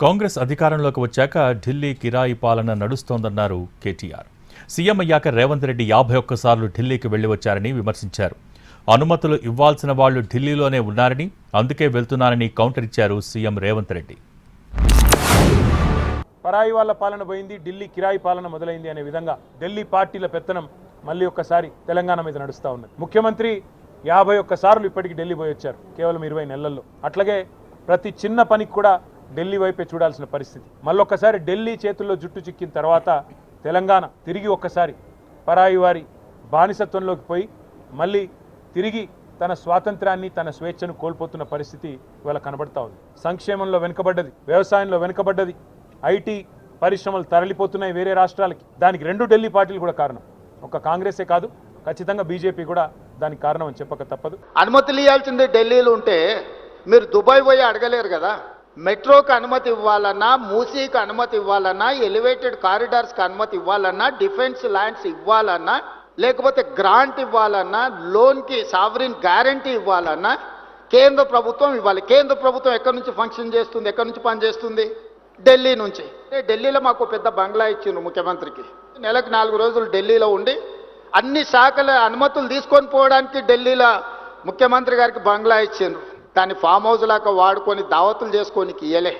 కాంగ్రెస్ అధికారంలోకి వచ్చాక ఢిల్లీ కిరాయి పాలన నడుస్తోందన్నారు కేటీఆర్. సీఎం అయ్యాక రేవంత్ రెడ్డి 51 సార్లు ఢిల్లీకి వెళ్లి వచ్చారని విమర్శించారు. అనుమతులు ఇవ్వాల్సిన వాళ్లు ఢిల్లీలోనే ఉన్నారని, అందుకే వెళ్తున్నారని కౌంటర్ ఇచ్చారు సీఎం రేవంత్ రెడ్డి. పరాయి వాళ్ళ పాలన పోయింది, ఢిల్లీ కిరాయి పాలన మొదలైంది అనే విధంగా ఢిల్లీ పార్టీల పెత్తనం మళ్ళీ ఒక్కసారి తెలంగాణ మీద నడుస్తూ ఉన్నది. ముఖ్యమంత్రి 51 సార్లు ఇప్పటికి ఢిల్లీ పోయి వచ్చారు కేవలం 20 నెలల్లో. అట్లాగే ప్రతి చిన్న పనికి కూడా ఢిల్లీ వైపే చూడాల్సిన పరిస్థితి. మళ్ళొక్కసారి ఢిల్లీ చేతుల్లో జుట్టు చిక్కిన తర్వాత తెలంగాణ తిరిగి ఒక్కసారి పరాయి వారి బానిసత్వంలోకి పోయి మళ్ళీ తిరిగి తన స్వాతంత్రాన్ని, తన స్వేచ్ఛను కోల్పోతున్న పరిస్థితి ఇవాళ కనబడతా ఉంది. సంక్షేమంలో వెనుకబడ్డది, వ్యవసాయంలో వెనుకబడ్డది, ఐటీ పరిశ్రమలు తరలిపోతున్నాయి వేరే రాష్ట్రాలకి. దానికి 2 ఢిల్లీ పార్టీలు కూడా కారణం. ఒక కాంగ్రెసే కాదు, ఖచ్చితంగా బీజేపీ కూడా దానికి కారణం అని చెప్పక తప్పదు. అనుమతులు ఇవ్వాల్సిందే ఢిల్లీలో ఉంటే మీరు దుబాయ్ పోయి అడగలేరు కదా. మెట్రోకి అనుమతి ఇవ్వాలన్నా, మూసీకి అనుమతి ఇవ్వాలన్నా, ఎలివేటెడ్ కారిడార్స్కి అనుమతి ఇవ్వాలన్నా, డిఫెన్స్ ల్యాండ్స్ ఇవ్వాలన్నా, లేకపోతే గ్రాంట్ ఇవ్వాలన్నా, లోన్కి సావరిన్ గ్యారంటీ ఇవ్వాలన్నా కేంద్ర ప్రభుత్వం ఇవ్వాలి. కేంద్ర ప్రభుత్వం ఎక్కడి నుంచి ఫంక్షన్ చేస్తుంది, ఎక్కడి నుంచి పనిచేస్తుంది? ఢిల్లీ నుంచి. ఢిల్లీలో మాకు పెద్ద బంగ్లా ఇచ్చిండ్రు ముఖ్యమంత్రికి. నెలకు 4 రోజులు ఢిల్లీలో ఉండి అన్ని శాఖల అనుమతులు తీసుకొని పోవడానికి ఢిల్లీలో ముఖ్యమంత్రి గారికి బంగ్లా ఇచ్చిండ్రు. దాన్ని ఫామ్ హౌస్ లాగా వాడుకొని దావతులు చేసుకొని ఇయ్యలే.